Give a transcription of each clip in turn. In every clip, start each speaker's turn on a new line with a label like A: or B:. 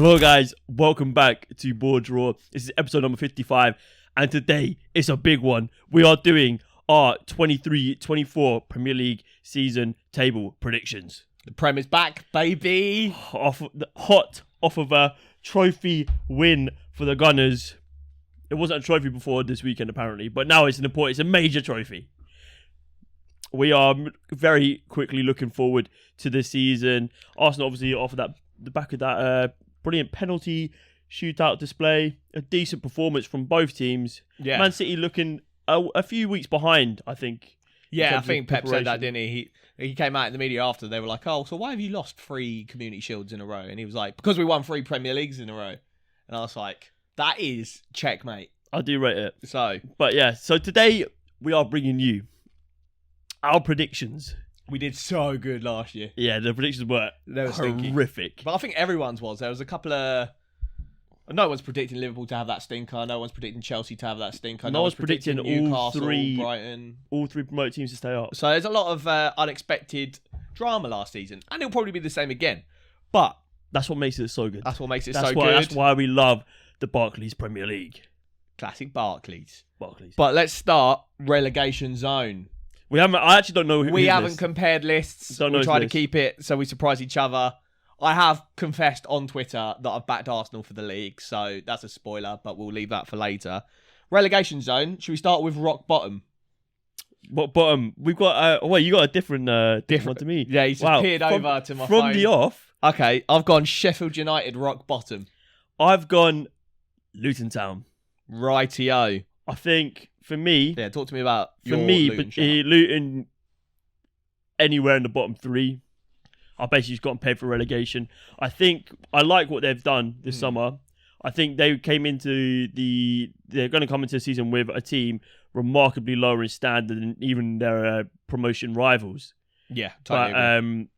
A: Hello guys, welcome back to BoreDraw. This is episode number 55 and today it's a big one. We are doing our 23-24 Premier League season table predictions.
B: The Prem is back, baby.
A: Hot off of a trophy win for the Gunners. It wasn't a trophy before this weekend apparently, but now it's a major trophy. We are very quickly looking forward to this season. Arsenal obviously off of the back of that brilliant penalty shootout display, a decent performance from both teams.
B: Yeah.
A: Man City looking a few weeks behind, I think.
B: Yeah, I think Pep said that, didn't he? He came out in the media after. They were like, "Oh, so why have you lost 3 Community Shields in a row?" And he was like, "Because we won 3 Premier Leagues in a row." And I was like, "That is checkmate."
A: I do rate it.
B: So
A: today we are bringing you our predictions.
B: We did so good last year.
A: Yeah, the predictions were horrific.
B: But I think everyone's was. There was a couple of... No one's predicting Liverpool to have that stinker. No one's predicting Chelsea to have that stinker. No one's predicting Newcastle, Brighton.
A: All 3 promoted teams to stay up.
B: So there's a lot of unexpected drama last season. And it'll probably be the same again. But...
A: that's what makes it so good.
B: That's what makes it
A: good. That's why we love the Barclays Premier League.
B: Classic Barclays. But let's start relegation zone.
A: I actually don't know who.
B: We haven't compared lists. We try to keep it so we surprise each other. I have confessed on Twitter that I've backed Arsenal for the league, so that's a spoiler, but we'll leave that for later. Relegation zone. Should we start with rock bottom?
A: What bottom? We've got. You got a different one to me.
B: Yeah, he's just peered over to my phone.
A: From the off.
B: Okay, I've gone Sheffield United rock bottom.
A: I've gone Luton Town.
B: Rightio.
A: I think for me.
B: Yeah, talk to me about
A: Luton anywhere in the bottom 3. I basically just gotten paid for relegation. I think I like what they've done this summer. I think they're going to come into the season with a team remarkably lower in standard than even their promotion rivals.
B: Yeah, totally agree.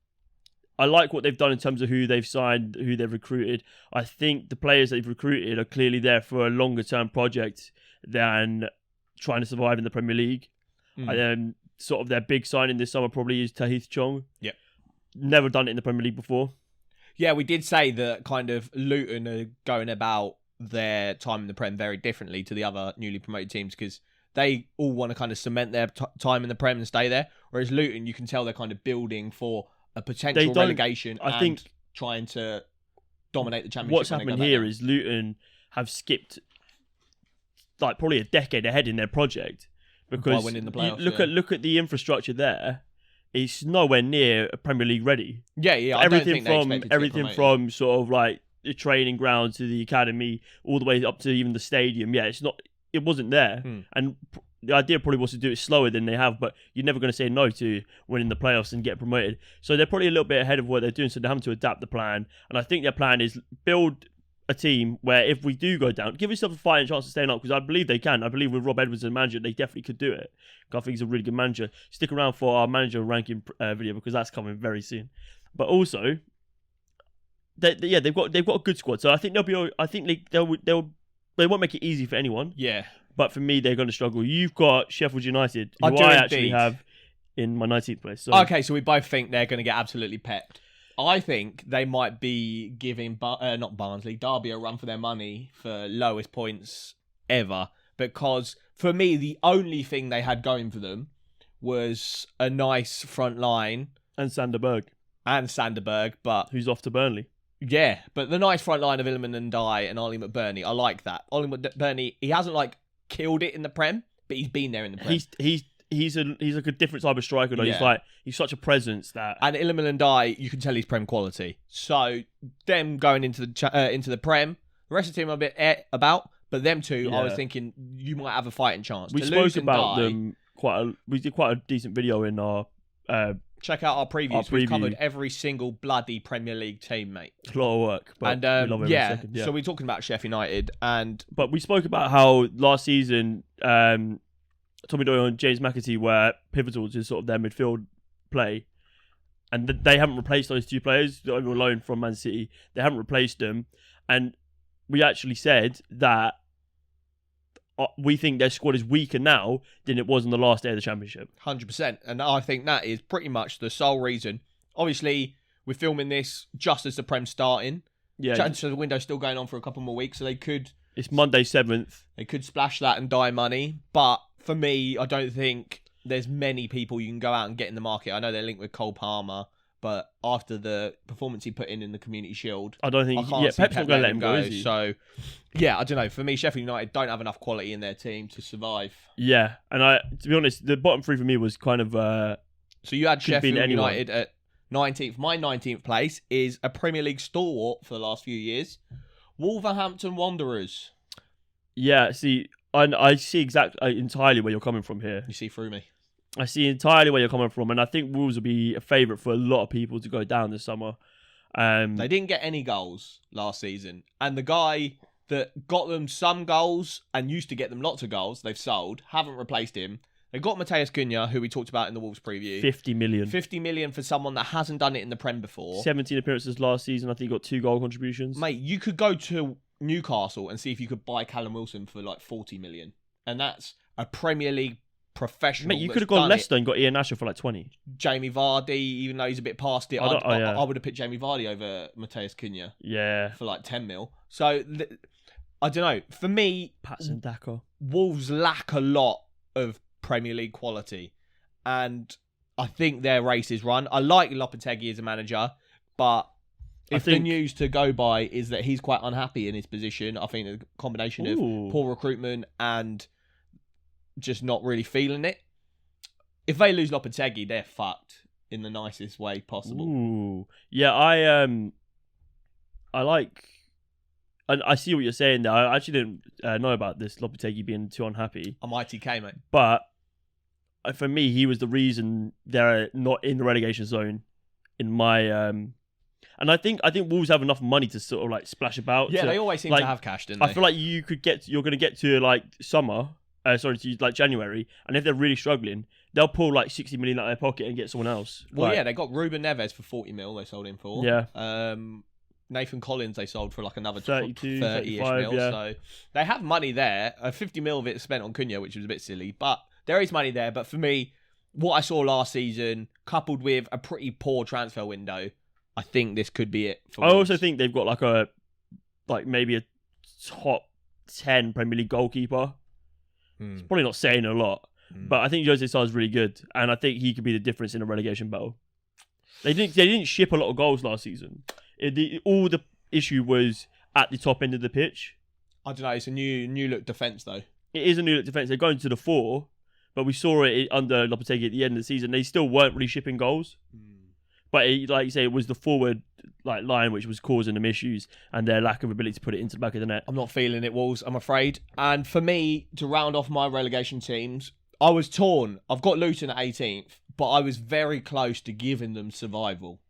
A: I like what they've done in terms of who they've signed, who they've recruited. I think the players they've recruited are clearly there for a longer term project than trying to survive in the Premier League. Sort of their big signing this summer probably is Tahith Chong.
B: Yep.
A: Never done it in the Premier League before.
B: Yeah, we did say that kind of Luton are going about their time in the Prem very differently to the other newly promoted teams because they all want to kind of cement their time in the Prem and stay there. Whereas Luton, you can tell they're kind of building for a potential relegation I think trying to dominate the Championship.
A: What's happened here is Luton have skipped like probably a decade ahead in their project because
B: winning the playoffs,
A: look at the infrastructure there. It's nowhere near Premier League ready.
B: Yeah.
A: Everything from sort of like the training ground to the academy, all the way up to even the stadium. Yeah, it wasn't there, and the idea probably was to do it slower than they have. But you're never going to say no to winning the playoffs and get promoted. So they're probably a little bit ahead of what they're doing. So they're having to adapt the plan, and I think their plan is build a team where if we do go down, give yourself a fighting chance of staying up because I believe they can. I believe with Rob Edwards as manager, they definitely could do it. I think he's a really good manager. Stick around for our manager ranking video because that's coming very soon. But also, they've got a good squad, so I think they won't make it easy for anyone.
B: Yeah,
A: but for me, they're going to struggle. You've got Sheffield United, who I actually have in my 19th place. So.
B: Okay, so we both think they're going to get absolutely pepped. I think they might be giving Derby a run for their money for lowest points ever. Because for me, the only thing they had going for them was a nice front line.
A: And Sanderberg.
B: But
A: who's off to Burnley.
B: Yeah, but the nice front line of Iliman Ndiaye and Ollie McBurney, I like that. Ollie McBurney, he hasn't killed it in the Prem, but he's been there in the Prem.
A: He's like a different type of striker. Though.
B: Yeah.
A: He's such a presence that.
B: And Iliman Ndiaye, you can tell he's Prem quality. So them going into the Prem, the rest of the team are a bit about, but them two, I was thinking you might have a fighting chance.
A: We spoke about them we did quite a decent video in our.
B: Check out our previews. We've covered every single bloody Premier League team, mate.
A: It's a lot of work, but we love every second.
B: So we're talking about Sheffield United,
A: but we spoke about how last season. Tommy Doyle and James McAtee were pivotal to sort of their midfield play. And they haven't replaced those 2 players that were loaned from Man City. They haven't replaced them. And we actually said that we think their squad is weaker now than it was on the last day of the Championship.
B: 100%. And I think that is pretty much the sole reason. Obviously, we're filming this just as the Prem's starting. transfer window's still going on for a couple more weeks, so they could.
A: It's Monday 7th.
B: They could splash that and die money, but for me, I don't think there's many people you can go out and get in the market. I know they're linked with Cole Palmer, but after the performance he put in the Community Shield,
A: I don't think. Pep's not going to let him go, is he?
B: So, yeah, I don't know. For me, Sheffield United don't have enough quality in their team to survive.
A: Yeah, and to be honest, the bottom three for me was kind of.
B: So you had Sheffield United at 19th. My 19th place is a Premier League stalwart for the last few years. Wolverhampton Wanderers.
A: Yeah, see, I see entirely where you're coming from here.
B: You see through me.
A: I see entirely where you're coming from, and I think Wolves will be a favourite for a lot of people to go down this summer.
B: They didn't get any goals last season, and the guy that got them some goals and used to get them lots of goals, they've sold, haven't replaced him. They got Mateus Cunha, who we talked about in the Wolves preview.
A: 50 million.
B: 50 million for someone that hasn't done it in the Prem before.
A: 17 appearances last season. I think he got 2 goal contributions.
B: Mate, you could go to Newcastle and see if you could buy Callum Wilson for like 40 million. And that's a Premier League professional.
A: Mate, you could have gone Leicester and got Ian Asher for like 20.
B: Jamie Vardy, even though he's a bit past it, I would have picked Jamie Vardy over Mateus Cunha.
A: Yeah.
B: For like 10 mil. So, I don't know. For me,
A: Patson Daka.
B: Wolves lack a lot of Premier League quality, and I think their race is run. I like Lopetegui as a manager, but the news to go by is that he's quite unhappy in his position. I think a combination of poor recruitment and just not really feeling it. If they lose Lopetegui, they're fucked in the nicest way possible.
A: Ooh. Yeah, I like. I see what you're saying there. I actually didn't know about this Lopetegui being too unhappy.
B: I'm ITK, mate.
A: But for me, he was the reason they're not in the relegation zone. In my and I think Wolves have enough money to sort of like splash about.
B: Yeah, they always seem to have cash, didn't they?
A: I feel like you're going to get to like summer. To like January, and if they're really struggling, they'll pull like 60 million out of their pocket and get someone else.
B: Well, yeah, they got Ruben Neves for 40 mil. They sold him for.
A: Yeah.
B: Nathan Collins they sold for like another
A: 32,
B: 30-ish mil. Yeah. So they have money there. 50 mil of it spent on Cunha, which was a bit silly, but there is money there. But for me, what I saw last season, coupled with a pretty poor transfer window, I think this could be it.
A: I also think they've got maybe a top 10 Premier League goalkeeper. It's probably not saying a lot, but I think Jose Sarr is really good, and I think he could be the difference in a relegation battle. They didn't ship a lot of goals last season. All the issue was at the top end of the pitch.
B: I don't know. It's a new look defence though.
A: It is a new look defence. They're going to the 4, but we saw it under Lopetegui at the end of the season. They still weren't really shipping goals, but like you say, it was the forward line which was causing them issues, and their lack of ability to put it into the back of the net.
B: I'm not feeling it, Wolves. I'm afraid. And for me to round off my relegation teams, I was torn. I've got Luton at 18th, but I was very close to giving them survival.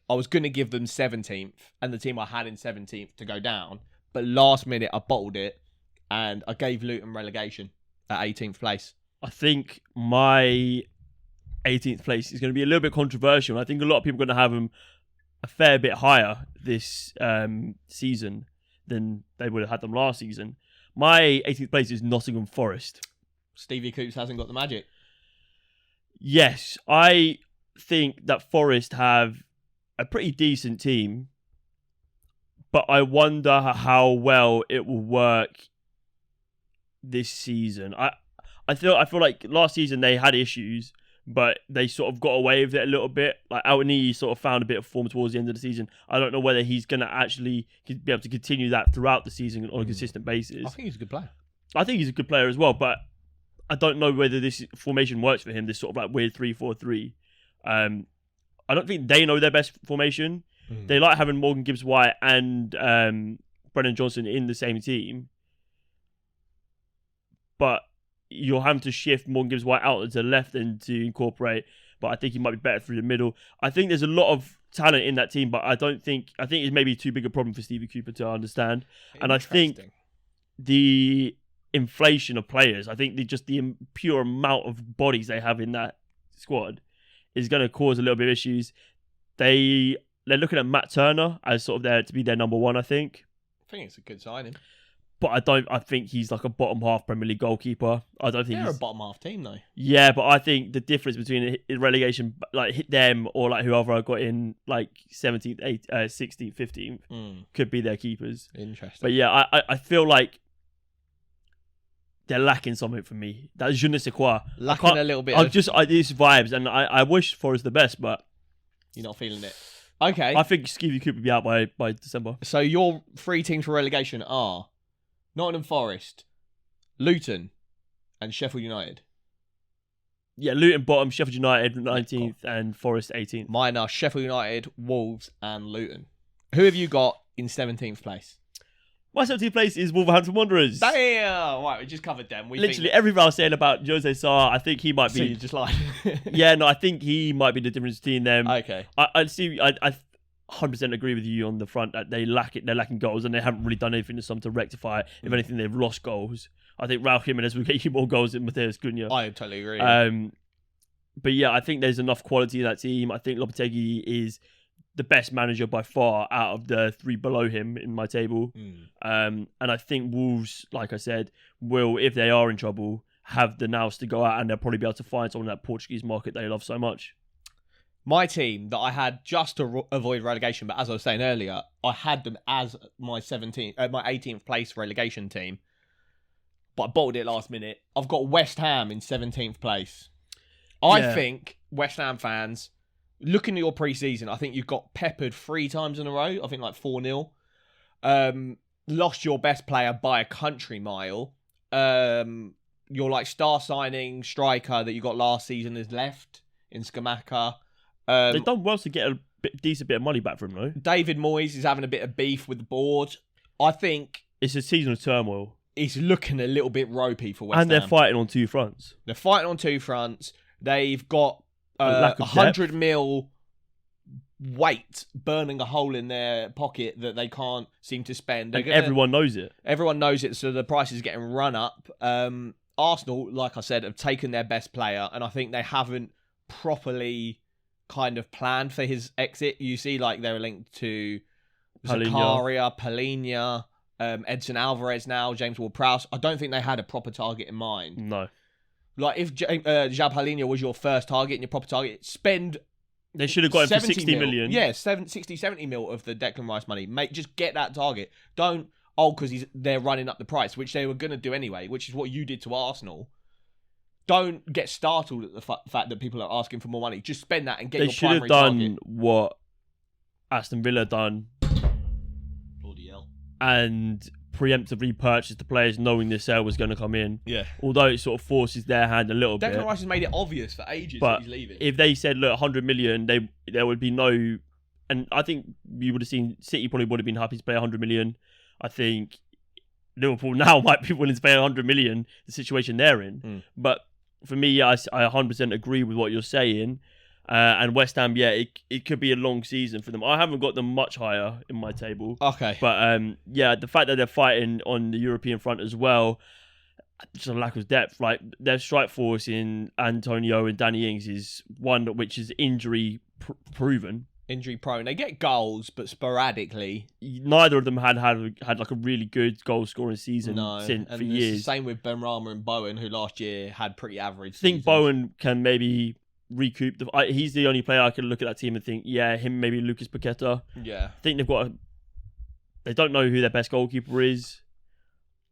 B: I was going to give them 17th and the team I had in 17th to go down. But last minute, I bottled it and I gave Luton relegation at 18th place.
A: I think my 18th place is going to be a little bit controversial. I think a lot of people are going to have them a fair bit higher this season than they would have had them last season. My 18th place is Nottingham Forest.
B: Stevie Coops hasn't got the magic.
A: Yes, I think that Forest have a pretty decent team, but I wonder how well it will work this season. I feel like last season they had issues, but they sort of got away with it a little bit. Like Al-Nini sort of found a bit of form towards the end of the season. I don't know whether he's going to actually be able to continue that throughout the season on a consistent basis.
B: I think he's a good player.
A: I think he's a good player as well, but I don't know whether this formation works for him, this sort of like weird 3-4-3. I don't think they know their best formation. They like having Morgan Gibbs-White and Brennan Johnson in the same team. But you'll have to shift Morgan Gibbs-White out to the left and to incorporate. But I think he might be better through the middle. I think there's a lot of talent in that team, but I think it's maybe too big a problem for Stevie Cooper to understand. And I think the inflation of players, I think the pure amount of bodies they have in that squad is going to cause a little bit of issues. They're looking at Matt Turner as sort of to be their number one, I think.
B: I think it's a good signing.
A: But I think he's like a bottom half Premier League goalkeeper. I don't think
B: They're
A: he's
B: a bottom half team though.
A: Yeah, but I think the difference between relegation, like hit them or like whoever I got in like 17th, 16th, 15th, could be their keepers.
B: Interesting.
A: But yeah, I feel like they're lacking something for me. That's je ne sais quoi.
B: Lacking a little bit.
A: These vibes, and I wish Forest the best, but
B: you're not feeling it. Okay.
A: I think Skeevy could be out by December.
B: So your 3 teams for relegation are Nottingham Forest, Luton, and Sheffield United.
A: Yeah, Luton bottom, Sheffield United 19th, and Forest 18th.
B: Mine are Sheffield United, Wolves, and Luton. Who have you got in 17th place?
A: My 17th place is Wolverhampton Wanderers.
B: Damn! Right, we just covered them.
A: Literally everything I was saying about Jose Sarr, I think he might be...
B: So you just like...
A: Yeah, no, I think he might be the difference between them.
B: Okay.
A: I 100% agree with you on the front that they're lacking goals, and they haven't really done anything to some to rectify it. If anything, they've lost goals. I think Raul Jimenez will get you more goals than Mateus Cunha.
B: I totally agree.
A: But yeah, I think there's enough quality in that team. I think Lopetegui is the best manager by far out of the 3 below him in my table. And I think Wolves, like I said, will, if they are in trouble, have the nous to go out, and they'll probably be able to find someone in that Portuguese market they love so much.
B: My team that I had just to avoid relegation, but as I was saying earlier, I had them as my 18th place relegation team, but I bottled it last minute. I've got West Ham in 17th place. I think West Ham fans, looking at your pre-season, I think you've got peppered 3 times in a row. I think like 4-0. Lost your best player by a country mile. Your like star signing striker that you got last season is left in Scamacca.
A: They've done well to get a decent bit of money back from him, though.
B: David Moyes is having a bit of beef with the board. I think
A: it's a season of turmoil.
B: It's looking a little bit ropey for West Ham.
A: And they're fighting on 2 fronts.
B: They're fighting on 2 fronts. They've got 100 mil weight burning a hole in their pocket that they can't seem to spend.
A: Everyone knows it.
B: Everyone knows it, so the price is getting run up. Arsenal, like I said, have taken their best player, and I think they haven't properly kind of planned for his exit. You see, like, they're linked to Zakaria, Palhinha, Edson Alvarez now, James Ward-Prowse. I don't think they had a proper target in mind.
A: No.
B: Like, if João Palhinha was your first target and your proper target, spend...
A: They should have got him for 60 million.
B: Yeah, 60, 70 mil of the Declan Rice money. Just get that target. Don't, because they're running up the price, which they were going to do anyway, which is what you did to Arsenal. Don't get startled at the fact that people are asking for more money. Just spend that and get your primary target. They should have done
A: what Aston Villa done.
B: Bloody hell.
A: And preemptively purchase the players knowing the sale was going to come in.
B: Yeah.
A: Although it sort of forces their hand a little bit.
B: Declan Rice has made it obvious for ages that he's leaving.
A: If they said, look, 100 million, there would be no... And I think you would have seen City probably would have been happy to pay 100 million. I think Liverpool now might be willing to pay 100 million, the situation they're in. But for me, I 100% agree with what you're saying. And West Ham, it could be a long season for them. I haven't got them much higher in my table.
B: Okay.
A: But the fact that they're fighting on the European front as well, just a lack of depth. Like, their strike force in Antonio and Danny Ings is one which is injury proven.
B: Injury prone. They get goals, but sporadically.
A: Neither of them had like a really good goal scoring season for years.
B: The same with Benrahma and Bowen, who last year had pretty average.
A: I think Bowen can maybe recoup. He's the only player I can look at that team and think, him, maybe Lucas Paqueta.
B: Yeah.
A: I think they don't know who their best goalkeeper is.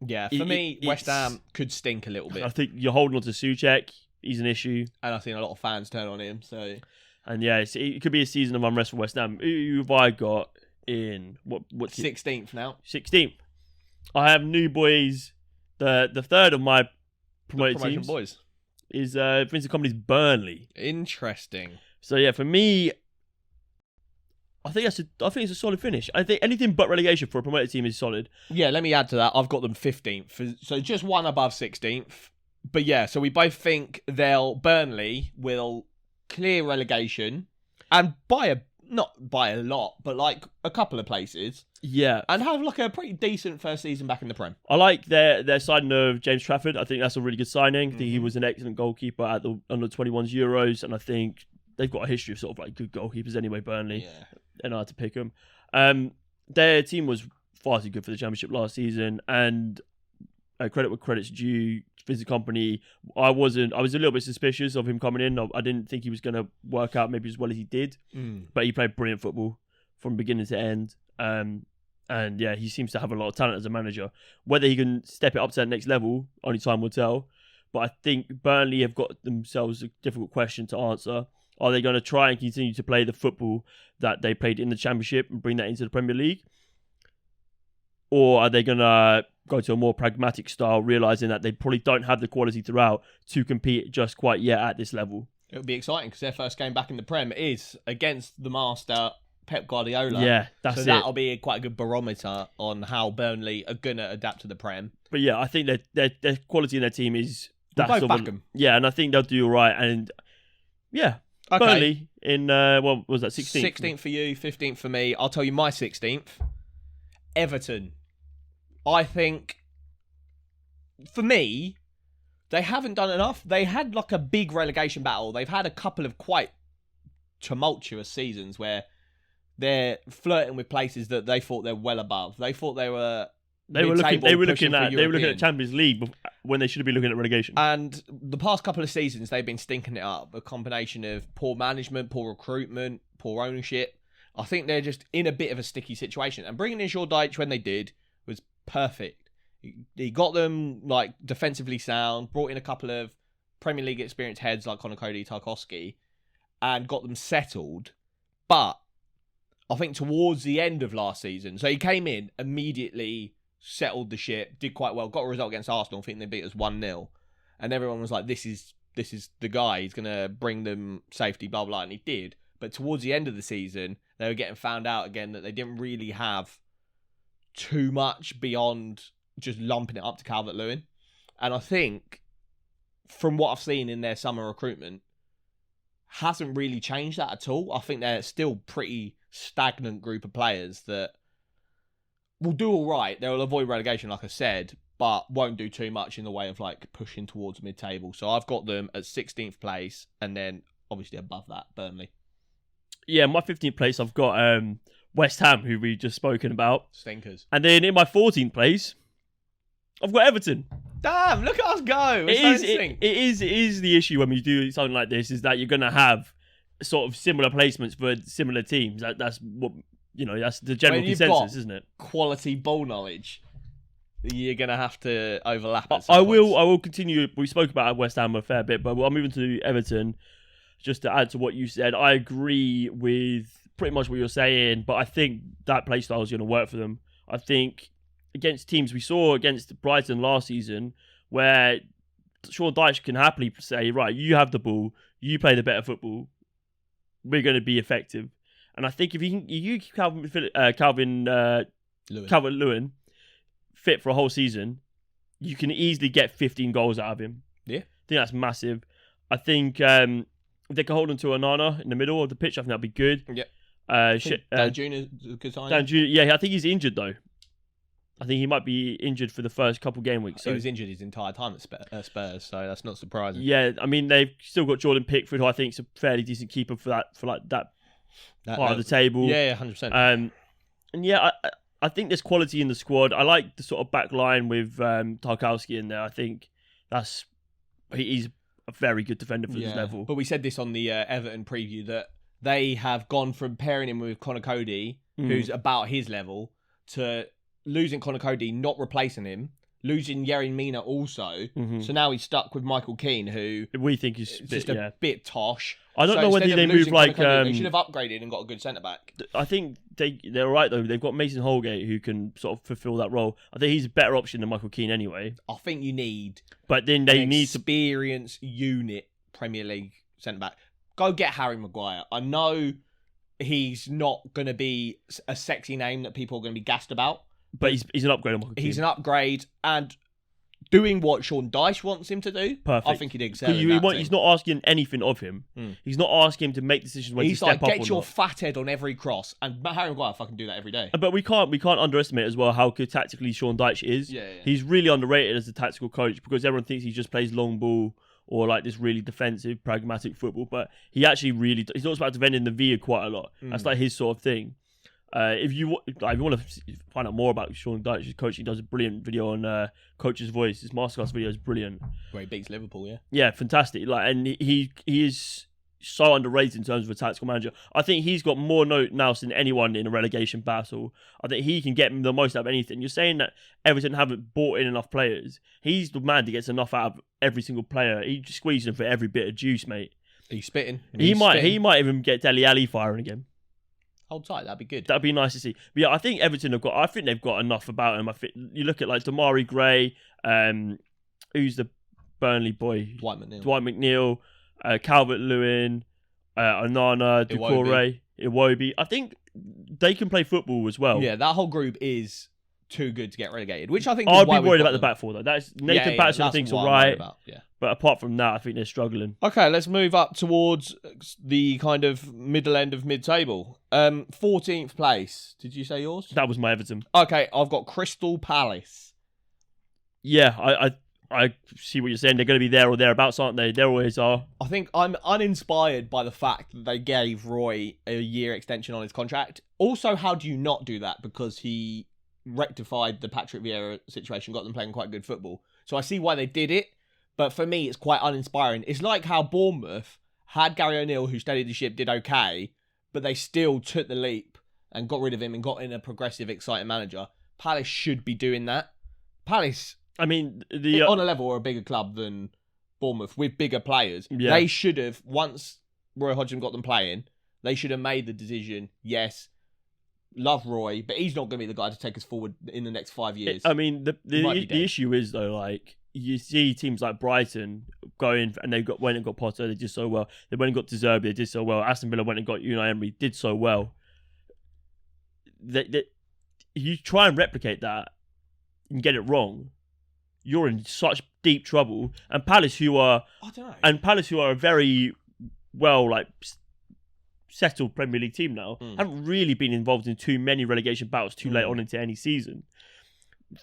B: Yeah, for me, West Ham could stink a little bit.
A: I think you're holding on to Souček. He's an issue.
B: And I've seen a lot of fans turn on him, so...
A: And it could be a season of unrest for West Ham. Who have I got in what's
B: 16th now?
A: 16th. I have New Boys. The third of my promoted teams
B: boys
A: is Vincent Kompany's Burnley.
B: Interesting.
A: So yeah, for me, I think it's a solid finish. I think anything but relegation for a promoted team is solid.
B: Yeah, let me add to that. I've got them 15th, so just one above 16th. But yeah, so we both think Burnley will clear relegation and not by a lot, but like a couple of places.
A: Yeah.
B: And have like a pretty decent first season back in the Prem.
A: I like their signing of James Trafford. I think that's a really good signing. I think he was an excellent goalkeeper at the under-21s Euros, and I think they've got a history of sort of like good goalkeepers anyway, Burnley.
B: Yeah.
A: And I had to pick them. Their team was far too good for the Championship last season. And credit where credit's due. Visit Company, I was a little bit suspicious of him coming in. I didn't think he was going to work out maybe as well as he did, but he played brilliant football from beginning to end. And yeah, he seems to have a lot of talent as a manager. Whether he can step it up to that next level, only time will tell. But I think Burnley have got themselves a difficult question to answer. Are they going to try and continue to play the football that they played in the Championship and bring that into the Premier League? Or are they going to go to a more pragmatic style, realising that they probably don't have the quality throughout to compete just quite yet at this level?
B: It'll be exciting because their first game back in the Prem is against the master, Pep Guardiola.
A: Yeah, that's it.
B: So that'll be quite a good barometer on how Burnley are going to adapt to the Prem.
A: But yeah, I think their quality in their team is...
B: We'll back them.
A: Yeah, and I think they'll do all right. And yeah, okay. Burnley in, what was that, 16th?
B: 16th for you, 15th for me. I'll tell you my 16th. Everton. I think, for me, they haven't done enough. They had like a big relegation battle. They've had a couple of quite tumultuous seasons where they're flirting with places that they thought they're well above. They thought they were looking at
A: Champions League when they should have been looking at relegation.
B: And the past couple of seasons, they've been stinking it up. A combination of poor management, poor recruitment, poor ownership. I think they're just in a bit of a sticky situation. And bringing in Sean Dyche when they did was perfect. He got them like defensively sound, brought in a couple of Premier League experienced heads like Conor Cody, Tarkowski, and got them settled. But I think towards the end of last season, so he came in, immediately settled the ship, did quite well, got a result against Arsenal. I think they beat us 1-0. And everyone was like, this is the guy. He's going to bring them safety, blah, blah, and he did. But towards the end of the season, they were getting found out again that they didn't really have too much beyond just lumping it up to Calvert-Lewin. And I think, from what I've seen in their summer recruitment, hasn't really changed that at all. I think they're still pretty stagnant group of players that will do all right. They'll avoid relegation, like I said, but won't do too much in the way of like pushing towards mid-table. So I've got them at 16th place, and then obviously above that, Burnley.
A: Yeah, my 15th place, I've got West Ham, who we've just spoken about.
B: Stinkers.
A: And then in my 14th place, I've got Everton.
B: Damn, look at us go.
A: It is the issue when we do something like this, is that you're going to have sort of similar placements for similar teams. That's what, that's the general consensus, isn't it?
B: Quality ball knowledge. You're going to have to overlap it.
A: I will continue. We spoke about West Ham a fair bit, but I'm moving to Everton. Just to add to what you said, I agree with pretty much what you're saying, but I think that play style is going to work for them. I think against teams we saw against Brighton last season, where Sean Dyche can happily say, right, you have the ball, you play the better football, we're going to be effective. And I think if you keep Calvert-Lewin fit for a whole season, you can easily get 15 goals out of him.
B: Yeah.
A: I think that's massive. I think if they can hold on to Onana in the middle of the pitch, I think that'd be good.
B: Yeah.
A: Dan
B: Jr. is a good sign.
A: Dan Jr. Yeah, I think he's injured though. I think he might be injured for the first couple game weeks. So.
B: He was injured his entire time at Spurs, so that's not surprising.
A: Yeah, I mean they've still got Jordan Pickford, who I think is a fairly decent keeper for that part of the table.
B: Yeah, 100%.
A: And yeah, I think there's quality in the squad. I like the sort of back line with Tarkowski in there. I think he's a very good defender for this level.
B: But we said this on the Everton preview that they have gone from pairing him with Conor Cody, who's about his level, to losing Conor Cody, not replacing him, losing Yerry Mina also. So now he's stuck with Michael Keane, who
A: we think is
B: just a bit tosh.
A: I don't know whether they move like
B: they should have upgraded and got a good centre back.
A: I think they're right though. They've got Mason Holgate who can sort of fulfil that role. I think he's a better option than Michael Keane anyway.
B: I think you need,
A: but then they need
B: experienced unit Premier League centre back. Go get Harry Maguire. I know he's not going to be a sexy name that people are going to be gassed about,
A: but he's an upgrade on Michael Keane.
B: He's an upgrade and doing what Sean Dyche wants him to do.
A: Perfect.
B: I think he'd excel in that
A: He's not asking anything of him. He's not asking him to make decisions when to step up or not.
B: He's like, get your fat head on every cross. And Harry Maguire fucking do that every day.
A: But we can't underestimate as well how good tactically Sean Dyche is.
B: Yeah.
A: He's really underrated as a tactical coach because everyone thinks he just plays long ball or like this really defensive, pragmatic football. But he actually he talks about defending the V quite a lot. That's like his sort of thing. If you want to find out more about Sean Dyche's coaching, he does a brilliant video on Coach's Voice. His masterclass video is brilliant.
B: Where he beats Liverpool, yeah.
A: Yeah, fantastic. And he is so underrated in terms of a tactical manager. I think he's got more nous than anyone in a relegation battle. I think he can get the most out of anything. You're saying that Everton haven't bought in enough players. He's the man that gets enough out of every single player. He just squeezes them for every bit of juice, mate.
B: He's spitting.
A: He might even get Dele Alli firing again.
B: Hold tight, that'd be good.
A: That'd be nice to see. But yeah, I think Everton they've got enough about him. I think you look at like Damari Gray, who's the Burnley boy?
B: Dwight
A: McNeil, Calvert-Lewin, Onana, Doucouré, Iwobi. I think they can play football as well.
B: Yeah, that whole group is too good to get relegated, which I think
A: I'd be worried about the back four though. That's Nathan Patterson. I think's alright,
B: yeah.
A: But apart from that, I think they're struggling.
B: Okay, let's move up towards the kind of middle end of mid-table. 14th place. Did you say yours?
A: That was my Everton.
B: Okay, I've got Crystal Palace.
A: Yeah, I see what you're saying. They're going to be there or thereabouts, aren't they? They always are.
B: I think I'm uninspired by the fact that they gave Roy a year extension on his contract. Also, how do you not do that? Because he rectified the Patrick Vieira situation, got them playing quite good football. So I see why they did it, but for me, it's quite uninspiring. It's like how Bournemouth had Gary O'Neill, who steadied the ship, did okay, but they still took the leap and got rid of him and got in a progressive, exciting manager. Palace should be doing that. Palace...
A: I mean,
B: on a level or a bigger club than Bournemouth with bigger players, they should have, once Roy Hodgson got them playing, they should have made the decision, yes, love Roy, but he's not going to be the guy to take us forward in the next 5 years.
A: I mean, the issue is, though, like, you see teams like Brighton going, and they went and got Potter, they did so well. They went and got De Zerbi, they did so well. Aston Villa went and got Unai Emery, did so well. You try and replicate that and get it wrong, you're in such deep trouble. And Palace, who are a very well settled Premier League team now, haven't really been involved in too many relegation battles too late on into any season.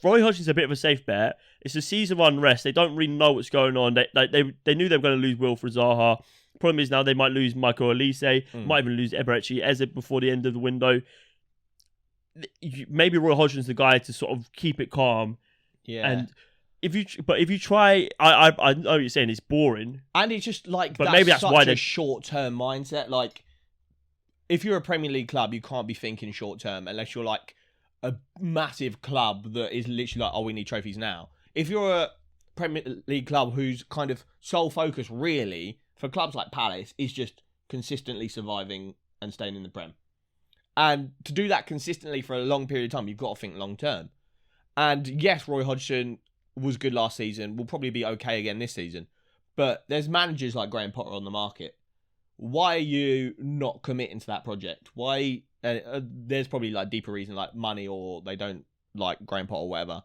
A: Roy Hodgson's a bit of a safe bet. It's a season of unrest. They don't really know what's going on. They knew they were going to lose Wilfried Zaha. Problem is now they might lose Michael Olise, might even lose Eberechi Eze before the end of the window. Maybe Roy Hodgson's the guy to sort of keep it calm.
B: Yeah.
A: And if you try, I know what you're saying, it's boring.
B: And it's just like,
A: but maybe that's why
B: a short-term mindset. Like, if you're a Premier League club, you can't be thinking short-term unless you're like a massive club that is literally like, oh, we need trophies now. If you're a Premier League club whose kind of sole focus really, for clubs like Palace, is just consistently surviving and staying in the Prem. And to do that consistently for a long period of time, you've got to think long-term. And yes, Roy Hodgson was good last season, will probably be okay again this season. But there's managers like Graham Potter on the market. Why are you not committing to that project? Why? There's probably like deeper reason, like money, or they don't like Graham Potter or whatever.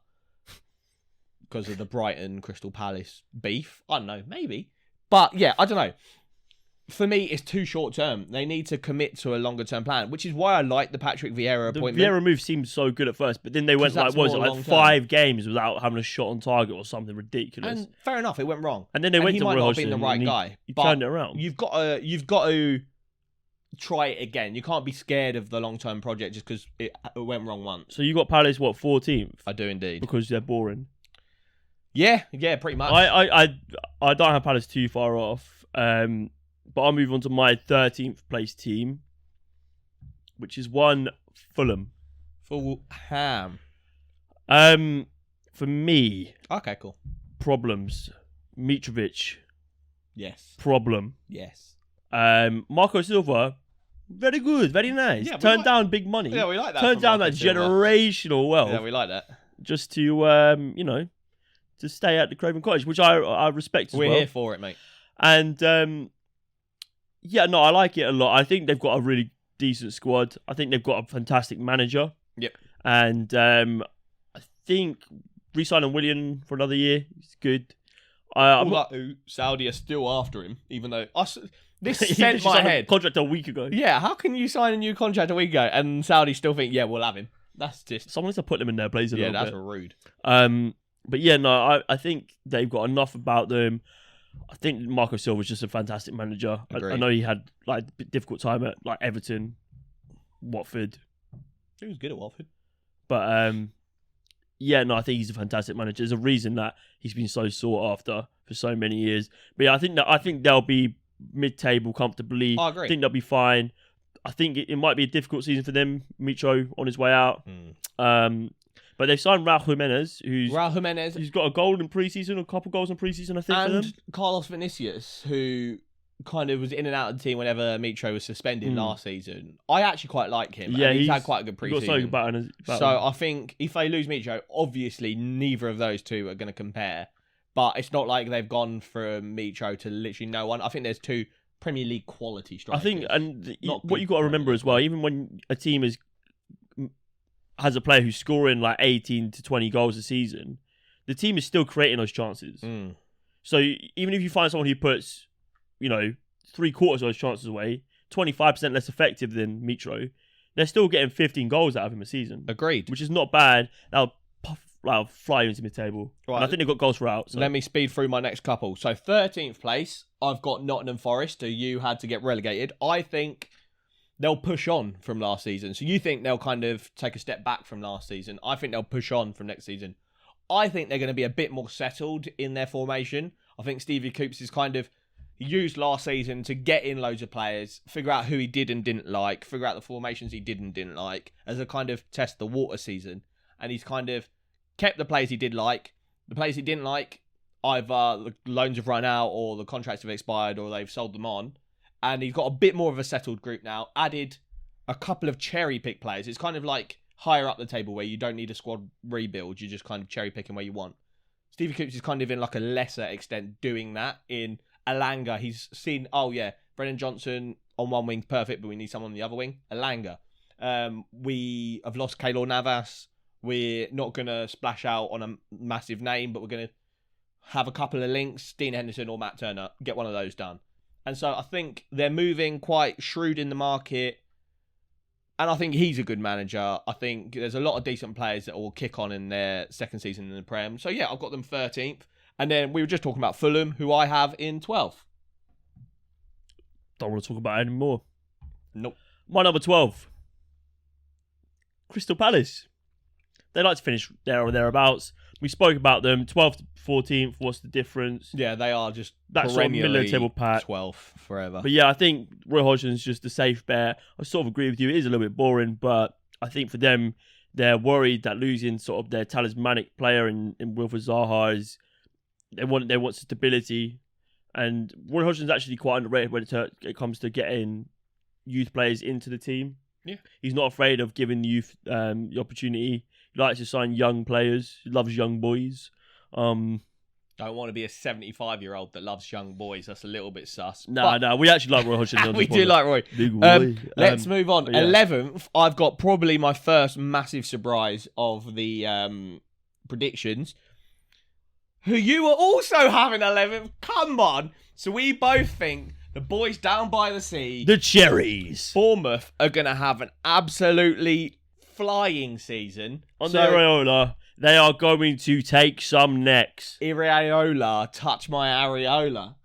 B: Because of the Brighton Crystal Palace beef. I don't know, maybe. But yeah, I don't know. For me, it's too short term. They need to commit to a longer term plan, which is why I like the Patrick Vieira appointment.
A: The Vieira move seemed so good at first, but then they went like 5 games without having a shot on target or something ridiculous.
B: And fair enough, it went wrong.
A: And then they went to Roy Hodgson.
B: He might not have been the right guy.
A: He turned it around.
B: You've got to try it again. You can't be scared of the long term project just because it went wrong once.
A: So you got Palace 14th?
B: I do indeed,
A: because they're boring.
B: Yeah, pretty much.
A: I don't have Palace too far off. But I'll move on to my 13th place team, which is Fulham.
B: Fulham.
A: For me.
B: Okay, cool.
A: Problems. Mitrovic.
B: Yes.
A: Problem.
B: Yes.
A: Marco Silva. Very good. Very nice. Yeah, turned down big money.
B: Yeah, we like that.
A: Turned down that generational wealth.
B: Yeah, we like that.
A: Just to, to stay at the Craven Cottage, which I respect as well.
B: We're here for it, mate.
A: And, yeah, no, I like it a lot. I think they've got a really decent squad. I think they've got a fantastic manager.
B: Yep.
A: And I think re-signing Willian for another year is good.
B: Saudi are still after him, even though this
A: he
B: sent my head.
A: Contract a week ago.
B: Yeah, how can you sign a new contract a week ago and Saudi still think, yeah, we'll have him? That's just
A: someone needs to put them in their place a little bit.
B: Yeah, that's rude.
A: But yeah, no, I think they've got enough about them. I think Marco Silva's just a fantastic manager. I know he had like a difficult time at like Everton, Watford,
B: He was good at Watford.
A: But yeah, no, I think he's a fantastic manager. There's a reason that he's been so sought after for so many years. But yeah, I think they'll be mid-table comfortably.
B: I agree.
A: I think they'll be fine. I think it might be a difficult season for them. Mitro on his way out. But they've signed Raul Jimenez, who's got a goal in pre-season, a couple goals in pre-season, I think, for them.
B: And Carlos Vinicius, who kind of was in and out of the team whenever Mitro was suspended last season. I actually quite like him.
A: Yeah,
B: and he's had quite a good pre-season.
A: Got something about
B: so
A: him.
B: I think if they lose Mitro, obviously neither of those two are going to compare. But it's not like they've gone from Mitro to literally no one. I think there's two Premier League quality strikers.
A: I think, and what you got to remember as well, even when a team has a player who's scoring like 18 to 20 goals a season, the team is still creating those chances. So even if you find someone who puts, 3/4 of those chances away, 25% less effective than Mitro, they're still getting 15 goals out of him a season.
B: Agreed.
A: Which is not bad. That'll fly into mid-table.
B: Right.
A: And I think they've got goals for out. So.
B: Let me speed through my next couple. So 13th place, I've got Nottingham Forest, who you had to get relegated. I think they'll push on from last season. So you think they'll kind of take a step back from last season. I think they'll push on from next season. I think they're going to be a bit more settled in their formation. I think Stevie Coops is kind of used last season to get in loads of players, figure out who he did and didn't like, figure out the formations he did and didn't like, as a kind of test the water season. And he's kind of kept the players he did like. The players he didn't like, either the loans have run out or the contracts have expired or they've sold them on. And he's got a bit more of a settled group now. Added a couple of cherry-pick players. It's kind of like higher up the table where you don't need a squad rebuild. You're just kind of cherry-picking where you want. Stevie Coops is kind of in like a lesser extent doing that. In Elanga, he's seen, Brennan Johnson on one wing, perfect, but we need someone on the other wing. Elanga. We have lost Keylor Navas. We're not going to splash out on a massive name, but we're going to have a couple of links, Dean Henderson or Matt Turner, get one of those done. And so I think they're moving quite shrewd in the market. And I think he's a good manager. I think there's a lot of decent players that will kick on in their second season in the Prem. So yeah, I've got them 13th. And then we were just talking about Fulham, who I have in 12th.
A: Don't want to talk about it anymore.
B: Nope.
A: My number 12. Crystal Palace. They like to finish there or thereabouts. We spoke about them. 12th to 14th. What's the difference?
B: Yeah, they are just
A: that sort of middle of the table pack.
B: 12th forever.
A: But yeah, I think Roy Hodgson's just a safe bet. I sort of agree with you. It is a little bit boring, but I think for them, they're worried that losing sort of their talismanic player in Wilfred Zaha is they want stability. And Roy Hodgson's actually quite underrated when it comes to getting youth players into the team.
B: Yeah,
A: he's not afraid of giving youth the opportunity. He likes to sign young players. He loves young boys.
B: Don't want to be a 75-year-old that loves young boys. That's a little bit sus.
A: No, we actually like Roy Hodgson.
B: We do like Roy. Let's move on.
A: Yeah.
B: 11th, I've got probably my first massive surprise of the predictions. Who you were also having 11th. Come on. So we both think the boys down by the sea,
A: the Cherries,
B: Bournemouth, are going to have an absolutely flying season.
A: On the areola, they are going to take some necks.
B: Iraola, touch my areola.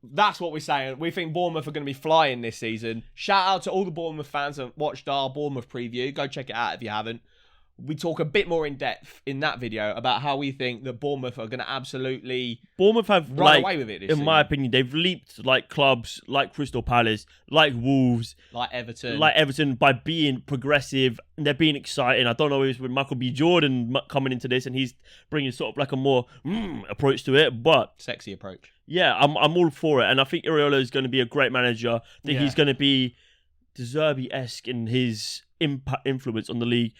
B: That's what we're saying. We think Bournemouth are going to be flying this season. Shout out to all the Bournemouth fans that watched our Bournemouth preview. Go check it out if you haven't. We talk a bit more in depth in that video about how we think that Bournemouth are going to absolutely run away with it this season.
A: My opinion, they've leaped like clubs, like Crystal Palace, like Wolves,
B: like Everton,
A: by being progressive. And they're being exciting. I don't know if it's with Michael B. Jordan coming into this and he's bringing sort of like a more approach to it, but
B: sexy approach.
A: Yeah, I'm all for it, and I think Iraola is going to be a great manager. I think he's going to be De Zerbi-esque in his influence on the league.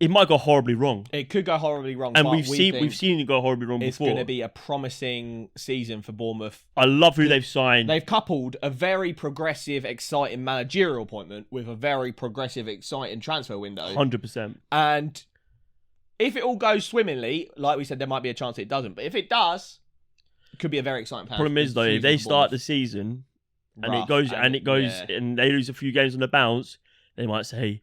A: It might go horribly wrong.
B: It could go horribly wrong.
A: And we've seen it go horribly wrong before.
B: It's going to be a promising season for Bournemouth.
A: I love who they've signed.
B: They've coupled a very progressive, exciting managerial appointment with a very progressive, exciting transfer window.
A: 100%.
B: And if it all goes swimmingly, like we said, there might be a chance it doesn't. But if it does, it could be a very exciting path.
A: Problem is, though, if they start the season and it goes and they lose a few games on the bounce, they might say,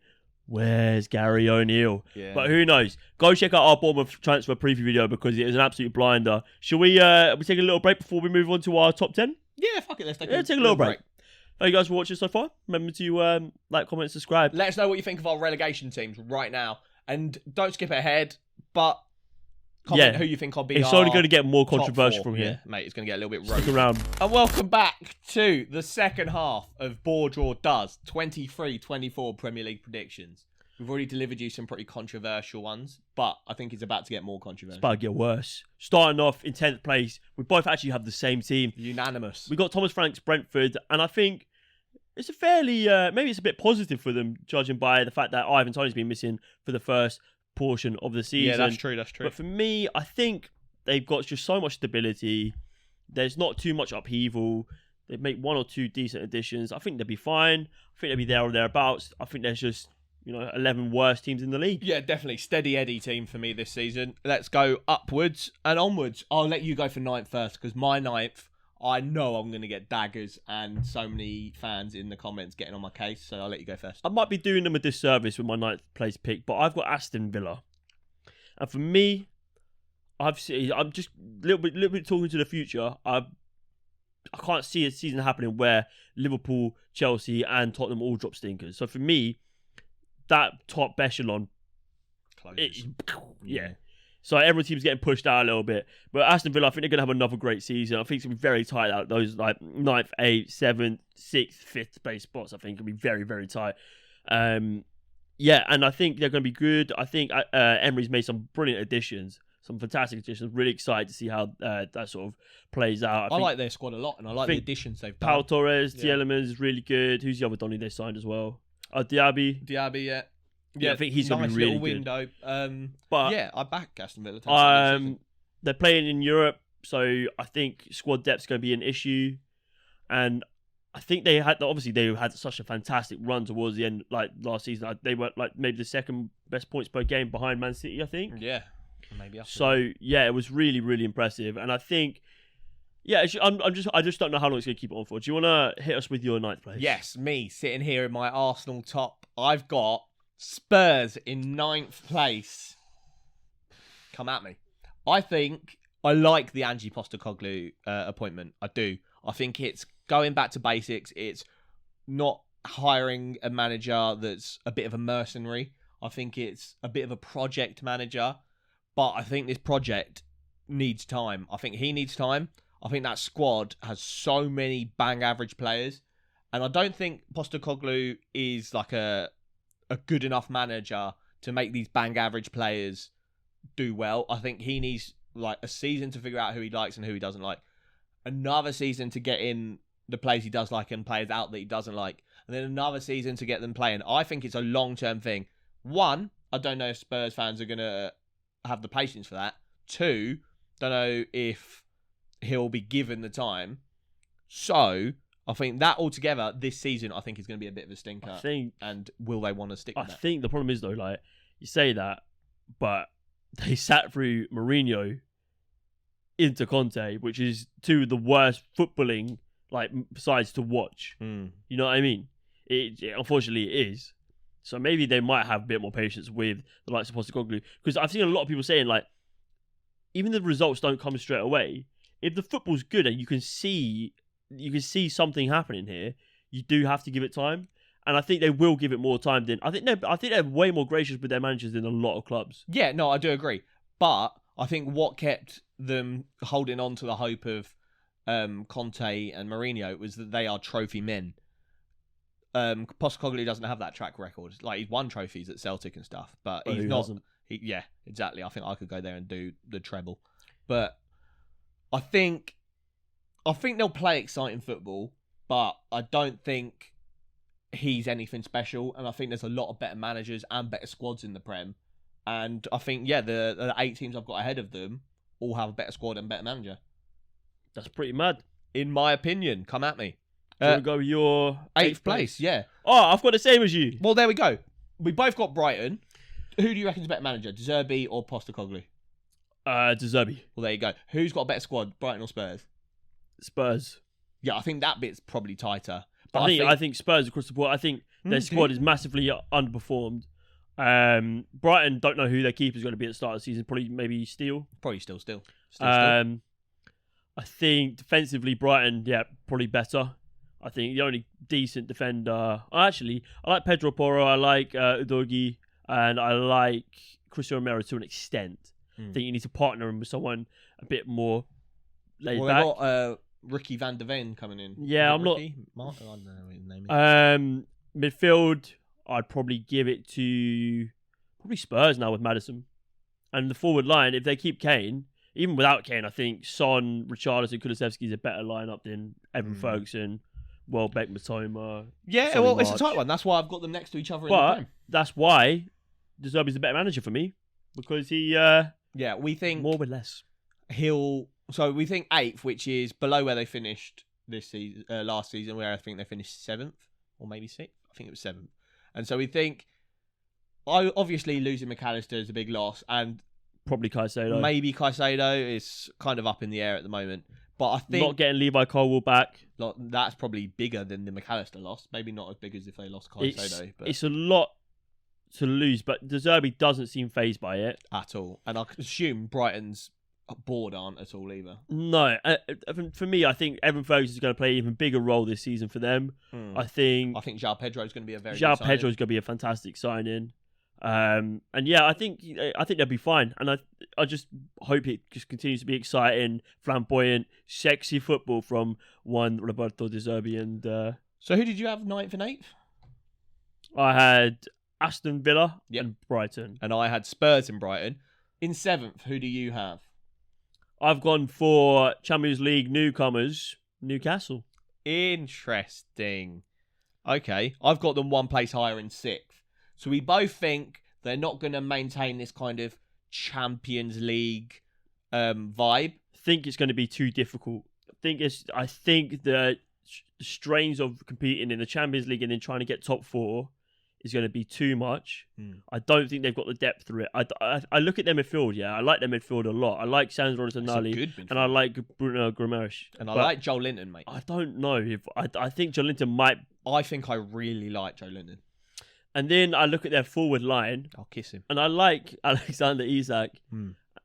A: where's Gary O'Neill? Yeah. But who knows? Go check out our Bournemouth transfer preview video because it is an absolute blinder. Shall we take a little break before we move on to our top 10?
B: Yeah, fuck it. Let's take a
A: little break. Thank you guys for watching so far. Remember to like, comment, subscribe.
B: Let us know what you think of our relegation teams right now. And don't skip ahead, but comment who you think will be
A: It's only going to get more controversial from here.
B: Yeah, mate, it's going to get a little bit
A: Stick
B: rogue.
A: around.
B: And welcome back to the second half of BoreDraw Does 23-24 Premier League predictions. We've already delivered you some pretty controversial ones, but I think it's about to get more controversial.
A: It's about to get worse. Starting off in 10th place, we both actually have the same team.
B: Unanimous.
A: We got Thomas Frank's Brentford, and I think it's a fairly, maybe it's a bit positive for them, judging by the fact that Ivan Toney's been missing for the first portion of the season.
B: Yeah, that's true.
A: But for me, I think they've got just so much stability. There's not too much upheaval. They make 1 or 2 decent additions. I think they'll be fine. I think they'll be there or thereabouts. I think there's just 11 worst teams in the league.
B: Yeah, definitely. Steady Eddie team for me this season. Let's go upwards and onwards. I'll let you go for 9th first, because my 9th, I know I'm going to get daggers and so many fans in the comments getting on my case, so I'll let you go first.
A: I might be doing them a disservice with my 9th place pick, but I've got Aston Villa. And for me, I'm just a little bit talking to the future. I can't see a season happening where Liverpool, Chelsea and Tottenham all drop stinkers. So for me, that top echelon, yeah. So every team's getting pushed out a little bit. But Aston Villa, I think they're going to have another great season. I think it's going to be very tight out. Those like 9th, 8th, 7th, 6th, 5th base spots, I think, will be very, very tight. Yeah, and I think they're going to be good. I think Emery's made some brilliant additions, some fantastic additions. Really excited to see how that sort of plays out.
B: I like their squad a lot, and I like the additions they've done.
A: Pau Torres, Tielemans is really good. Who's the other Donny they signed as well? Diaby.
B: Yeah.
A: Yeah, I think he's going to be really good.
B: Window.
A: But
B: yeah, I back Aston Villa.
A: They're playing in Europe, so I think squad depth's going to be an issue. And I think they had such a fantastic run towards the end, like last season. They were like maybe the second best points per game behind Man City, I think.
B: Yeah, maybe.
A: So yeah, it was really, really impressive. And I think, yeah, I just don't know how long it's going to keep it on for. Do you want to hit us with your 9th place?
B: Yes, me sitting here in my Arsenal top. I've got Spurs in 9th place. Come at me. I think I like the Ange Postecoglou appointment. I do. I think it's going back to basics. It's not hiring a manager that's a bit of a mercenary. I think it's a bit of a project manager. But I think this project needs time. I think he needs time. I think that squad has so many bang average players. And I don't think Postecoglou is like a good enough manager to make these bang average players do well. I think he needs like a season to figure out who he likes and who he doesn't like. Another season to get in the players he does like and players out that he doesn't like. And then another season to get them playing. I think it's a long-term thing. 1, I don't know if Spurs fans are going to have the patience for that. 2, don't know if he'll be given the time. So I think that altogether, this season, I think is going to be a bit of a stinker. And will they want to stick with that?
A: I think the problem is, though, like, you say that, but they sat through Mourinho into Conte, which is 2 of the worst footballing sides to watch. You know what I mean? It unfortunately it is. So maybe they might have a bit more patience with the likes of Postecoglou, because I've seen a lot of people saying like, even the results don't come straight away. If the football's good and you can see something happening here, you do have to give it time. And I think they will give it more time than I think they're way more gracious with their managers than a lot of clubs.
B: Yeah, no, I do agree. But I think what kept them holding on to the hope of Conte and Mourinho was that they are trophy men. Postecoglou doesn't have that track record. Like, he's won trophies at Celtic and stuff, but he's not. Yeah, exactly. I think I could go there and do the treble, but I think they'll play exciting football, but I don't think he's anything special. And I think there's a lot of better managers and better squads in the Prem. And I think, yeah, the 8 teams I've got ahead of them all have a better squad and better manager.
A: That's pretty mad.
B: In my opinion. Come at me.
A: Do you want to go with your
B: 8th place? Yeah.
A: Oh, I've got the same as you.
B: Well, there we go. We both got Brighton. Who do you reckon's a better manager, De Zerbi or Postecoglou?
A: De Zerbi.
B: Well, there you go. Who's got a better squad, Brighton or Spurs?
A: Spurs.
B: Yeah, I think that bit's probably tighter.
A: But I think Spurs across the board. I think their squad is massively underperformed. Brighton don't know who their keeper's going to be at the start of the season. Probably maybe Steele.
B: Probably still.
A: I think defensively Brighton, yeah, probably better. I think the only decent defender... Actually, I like Pedro Porro, I like Udogie, and I like Cristiano Romero to an extent. I think you need to partner him with someone a bit more laid back.
B: Well, they got Ricky van der Ven coming in.
A: Yeah, I'm
B: Ricky? I don't know what his name is.
A: Midfield, I'd probably give it to probably Spurs now with Maddison. And the forward line, if they keep Kane, even without Kane, I think Son, Richarlison, Kulusevski is a better lineup than Evan Ferguson, Welbeck, Matoma.
B: Yeah,
A: Solly
B: well,
A: March.
B: it's a tight one. That's why I've got them next to each other in the
A: But
B: Prem.
A: that's why De Zerbi's a better manager for me. Because he...
B: yeah, we think...
A: more with less.
B: So we think 8th, which is below where they finished this season, last season, where I think they finished 7th or maybe 6th. I think it was 7th. And so we think, obviously losing McAllister is a big loss, and
A: probably Caicedo.
B: Maybe Caicedo is kind of up in the air at the moment. But I think
A: not getting Levi Colwill back.
B: That's probably bigger than the McAllister loss. Maybe not as big as if they lost Caicedo.
A: It's a lot to lose, but De Zerbi doesn't seem fazed by it
B: at all. And I assume Brighton's board aren't at all either.
A: No, for me, I think Evan Ferguson is going to play an even bigger role this season for them. I think
B: João Pedro is going to be a very
A: João Pedro is going to be a fantastic signing. And yeah, I think they'll be fine. And I just hope it just continues to be exciting, flamboyant, sexy football from one Roberto De Zerbi. And
B: so who did you have 9th and 8th?
A: I had Aston Villa and Brighton,
B: and I had Spurs and Brighton. In 7th, who do you have?
A: I've gone for Champions League newcomers, Newcastle.
B: Interesting. Okay, I've got them one place higher in 6th. So we both think they're not going to maintain this kind of Champions League vibe.
A: I think it's going to be too difficult. I think the strains of competing in the Champions League and then trying to get top 4 is going to be too much. I don't think they've got the depth through it. I look at their midfield, I like their midfield a lot. I like Sandro Tonali and I like Bruno Guimaraes.
B: And I like Joe Linton, mate.
A: I don't know if I think Joe Linton might.
B: I think I really like Joe Linton.
A: And then I look at their forward line.
B: I'll kiss him.
A: And I like Alexander Isak.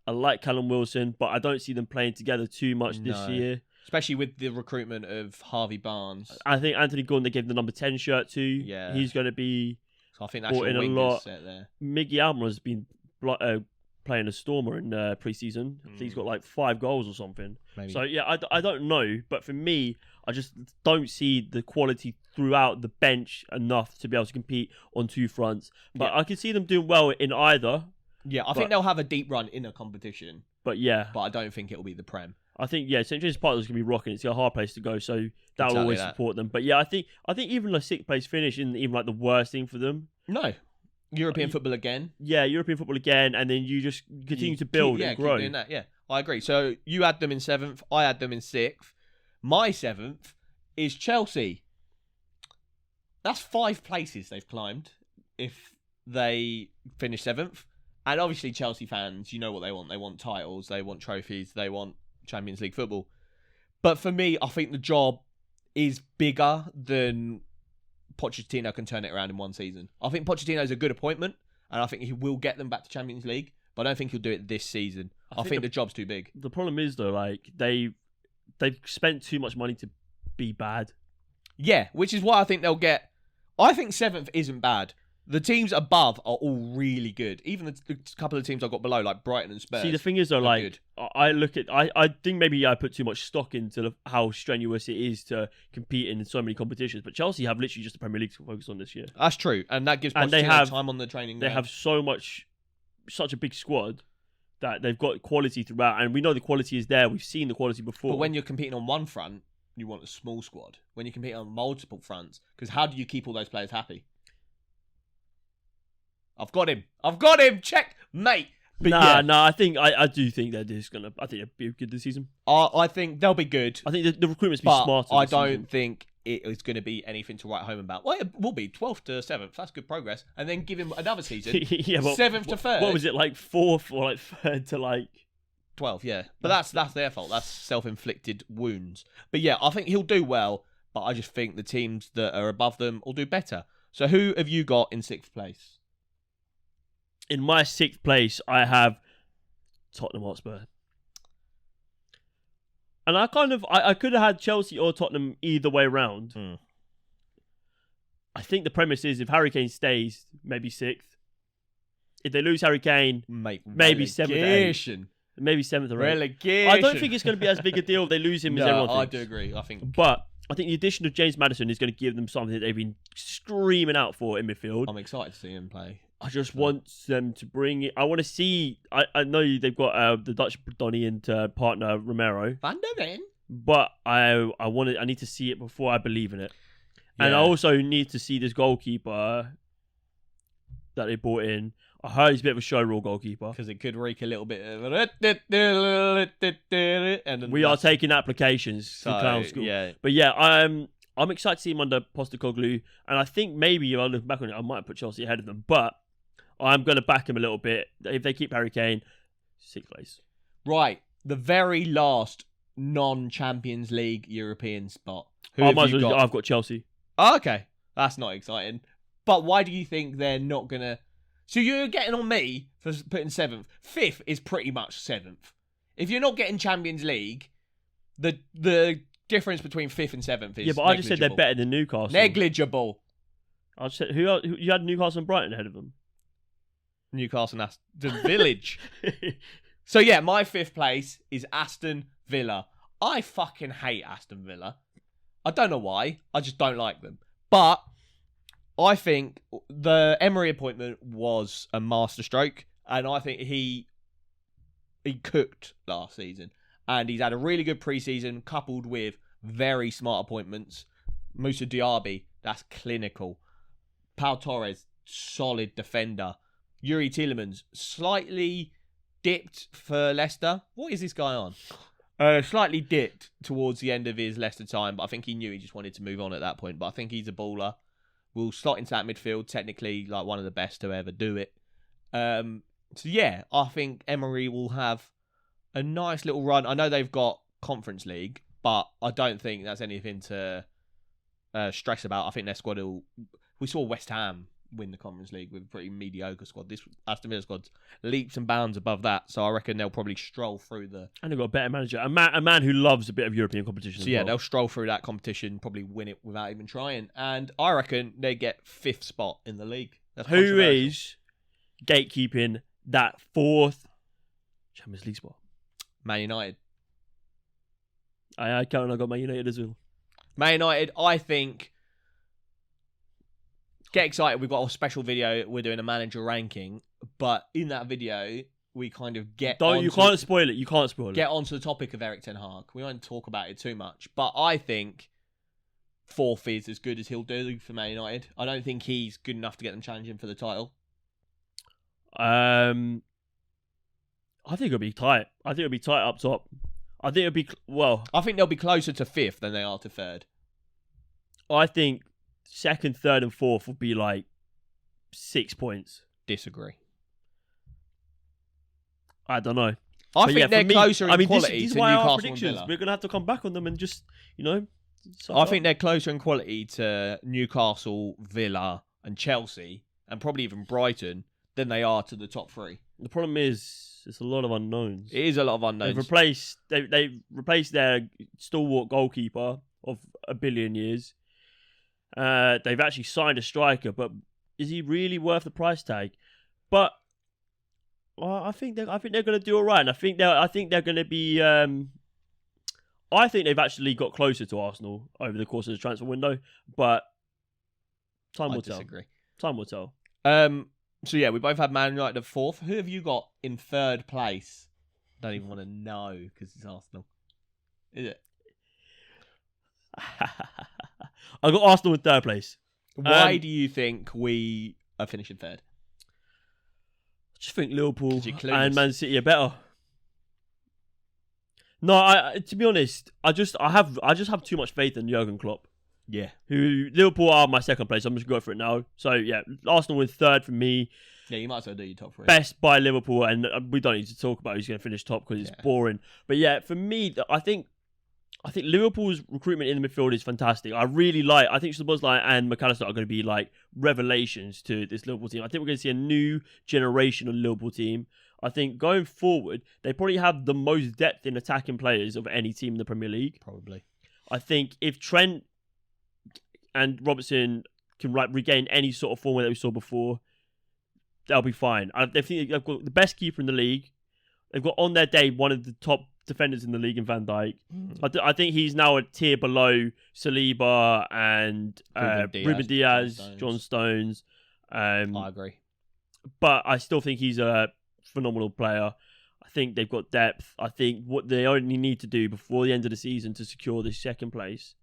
A: I like Callum Wilson, but I don't see them playing together too much this year.
B: Especially with the recruitment of Harvey Barnes.
A: I think Anthony Gordon, they gave the number 10 shirt to.
B: Yeah.
A: He's going to be...
B: So I think that's your wingers set there.
A: Miggy Almiron has been playing a stormer in pre-season. I think he's got like 5 goals or something.
B: Maybe.
A: So yeah, I don't know. But for me, I just don't see the quality throughout the bench enough to be able to compete on 2 fronts. But I can see them doing well in either.
B: Yeah, I think they'll have a deep run in a competition.
A: But yeah.
B: But I don't think it'll be the Prem.
A: I think, St. James's Park is going to be rocking. It's a hard place to go, so that will always support them. But yeah, I think even a 6th place finish isn't even like the worst thing for them.
B: No. European football again.
A: Yeah, European football again, and then you just continue to build and grow.
B: Keep doing that, yeah. I agree. So you had them in 7th, I had them in 6th. My 7th is Chelsea. That's 5 places they've climbed if they finish 7th. And obviously Chelsea fans, you know what they want. They want titles, they want trophies, they want Champions League football. But for me, I think the job is bigger than Pochettino can turn it around in one season. I think Pochettino's a good appointment, and I think he will get them back to Champions League, but I don't think he'll do it this season. I think the job's too big.
A: The problem is, though, like they've spent too much money to be bad.
B: Yeah, which is why I think they'll get... I think 7th isn't bad. The teams above are all really good. Even the couple of teams I've got below, like Brighton and Spurs.
A: See, the thing is, though, like, good. I think maybe I put too much stock into how strenuous it is to compete in so many competitions. But Chelsea have literally just the Premier League to focus on this year.
B: That's true. And that gives Pochettino time on the training ground.
A: They have such a big squad that they've got quality throughout. And we know the quality is there. We've seen the quality before.
B: But when you're competing on one front, you want a small squad. When you're competing on multiple fronts, because how do you keep all those players happy? I've got him. Check, mate.
A: But I think I do think they're just gonna. I think they'll be good this season.
B: I think they'll be good.
A: I think the recruitment's been smarter.
B: I don't think it is going to be anything to write home about. Well, it will be 12th to 7th. That's good progress. And then give him another season. 7th to 3rd.
A: What was it, like 4th or like 3rd to like
B: 12? Yeah, but that's their fault. That's self-inflicted wounds. But yeah, I think he'll do well. But I just think the teams that are above them will do better. So who have you got in 6th place?
A: In my 6th place, I have Tottenham Hotspur. And I could have had Chelsea or Tottenham either way round. I think the premise is if Harry Kane stays, maybe 6th. If they lose Harry Kane, maybe 7th or 8th. Maybe 7th or 8th.
B: Relegation.
A: I don't think it's going to be as big a deal if they lose him as everyone thinks.
B: I do agree. I think.
A: But I think the addition of James Maddison is going to give them something that they've been screaming out for in midfield.
B: I'm excited to see him play.
A: I just want them to bring it. I want to see. I know they've got the Dutch Donny and partner Romero.
B: Van der Ven.
A: But I need to see it before I believe in it. Yeah. And I also need to see this goalkeeper that they brought in. I heard he's a bit of a show rule goalkeeper.
B: Because it could reek a little bit of... And
A: we are taking applications to clown school.
B: Yeah.
A: But yeah, I'm excited to see him under Postecoglou. And I think maybe if I look back on it, I might put Chelsea ahead of them. But I'm going to back him a little bit. If they keep Harry Kane, 6th place.
B: Right. The very last non-Champions League European spot.
A: I've got Chelsea.
B: Oh, okay. That's not exciting. But why do you think they're not going to... So you're getting on me for putting 7th. 5th is pretty much 7th. If you're not getting Champions League, the difference between 5th and 7th is
A: I just said they're better than Newcastle.
B: Negligible.
A: I just said who you had Newcastle and Brighton ahead of them.
B: Newcastle and Aston Village. So yeah, my 5th place is Aston Villa. I fucking hate Aston Villa. I don't know why. I just don't like them. But I think the Emery appointment was a masterstroke, and I think he cooked last season. And he's had a really good pre-season, coupled with very smart appointments. Moussa Diaby, that's clinical. Pau Torres, solid defender. Yuri Tielemans, slightly dipped for Leicester. What is this guy on? Slightly dipped towards the end of his Leicester time, but I think he knew he just wanted to move on at that point. But I think he's a baller. Will slot into that midfield, technically like one of the best to ever do it. So yeah, I think Emery will have a nice little run. I know they've got Conference League, but I don't think that's anything to stress about. I think their squad will... We saw West Ham win the Conference League with a pretty mediocre squad. This Aston Villa squad's leaps and bounds above that, so I reckon they'll probably stroll through the...
A: And they've got a better manager. A man who loves a bit of European competition.
B: So yeah, they'll stroll through that competition, probably win it without even trying. And I reckon they get 5th spot in the league. That's
A: who is gatekeeping that 4th Champions League spot?
B: Man United.
A: I got Man United as well.
B: Man United, I think... Get excited, we've got a special video, we're doing a manager ranking, but in that video, we kind of get
A: You can't spoil it.
B: Get onto the topic of Erik ten Hag. We won't talk about it too much, but I think 4th is as good as he'll do for Man United. I don't think he's good enough to get them challenging for the title.
A: I think it'll be tight. I think it'll be tight up top. I think it'll be...
B: I think they'll be closer to 5th than they are to 3rd.
A: I think 2nd, 3rd and 4th will be like 6 points.
B: Disagree.
A: I don't know.
B: I think they're closer in quality to Newcastle and Villa.
A: We're going to have to come back on them and just,
B: I think they're closer in quality to Newcastle, Villa and Chelsea, and probably even Brighton, than they are to the top 3.
A: The problem is, it's a lot of unknowns.
B: It is a lot of unknowns.
A: They've replaced their stalwart goalkeeper of a billion years. They've actually signed a striker, but is he really worth the price tag? But I think they're going to do all right. And I think they're going to be. I think they've actually got closer to Arsenal over the course of the transfer window, but time will tell. Time will tell.
B: So yeah, we both had Man United at 4th. Who have you got in 3rd place? Don't even want to know because it's Arsenal. Is it?
A: I got Arsenal in 3rd place.
B: Why do you think we are finishing 3rd?
A: I just think Liverpool and Man City are better. No, to be honest, I just have too much faith in Jurgen Klopp.
B: Yeah.
A: Who Liverpool are my 2nd place. I'm just going to go for it now. So yeah, Arsenal in 3rd for me.
B: Yeah, you might as well do your top 3.
A: Best by Liverpool, and we don't need to talk about who's going to finish top because it's boring. But yeah, for me, I think Liverpool's recruitment in the midfield is fantastic. I think Szoboszlai and McAllister are going to be like revelations to this Liverpool team. I think we're going to see a new generation of Liverpool team. I think going forward, they probably have the most depth in attacking players of any team in the Premier League.
B: Probably.
A: I think if Trent and Robertson can regain any sort of form that we saw before, they'll be fine. They think they've got the best keeper in the league. They've got on their day one of the top defenders in the league in Van Dijk. I think he's now a tier below Saliba and Ruben Diaz, John Stones.
B: I agree.
A: But I still think he's a phenomenal player. I think they've got depth. I think what they only need to do before the end of the season to secure this second place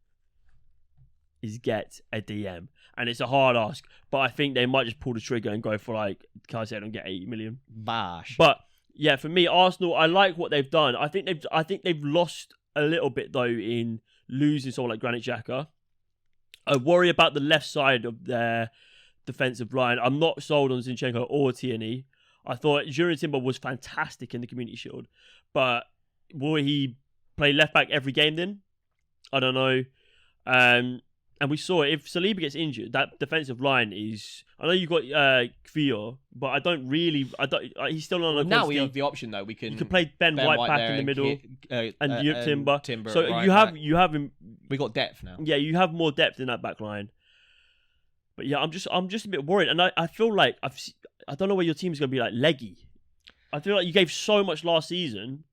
A: is get a DM. And it's a hard ask, but I think they might just pull the trigger and go for Caicedo and get 80 million.
B: Bash.
A: But yeah, for me, Arsenal, I like what they've done. I think they've lost a little bit though in losing someone like Granit Xhaka. I worry about the left side of their defensive line. I'm not sold on Zinchenko or Tierney. I thought Jurien Timber was fantastic in the Community Shield, but will he play left back every game then? I don't know. And we saw if Saliba gets injured, that defensive line is. I know you've got Kvio, but I don't. He's still on.
B: Now we have the option though. You can
A: play Ben White back in the middle and Timber. So
B: right
A: you have him.
B: We got depth now.
A: Yeah, you have more depth in that back line. But yeah, I'm just a bit worried, and I feel like I don't know where your team's going to be leggy. I feel like you gave so much last season.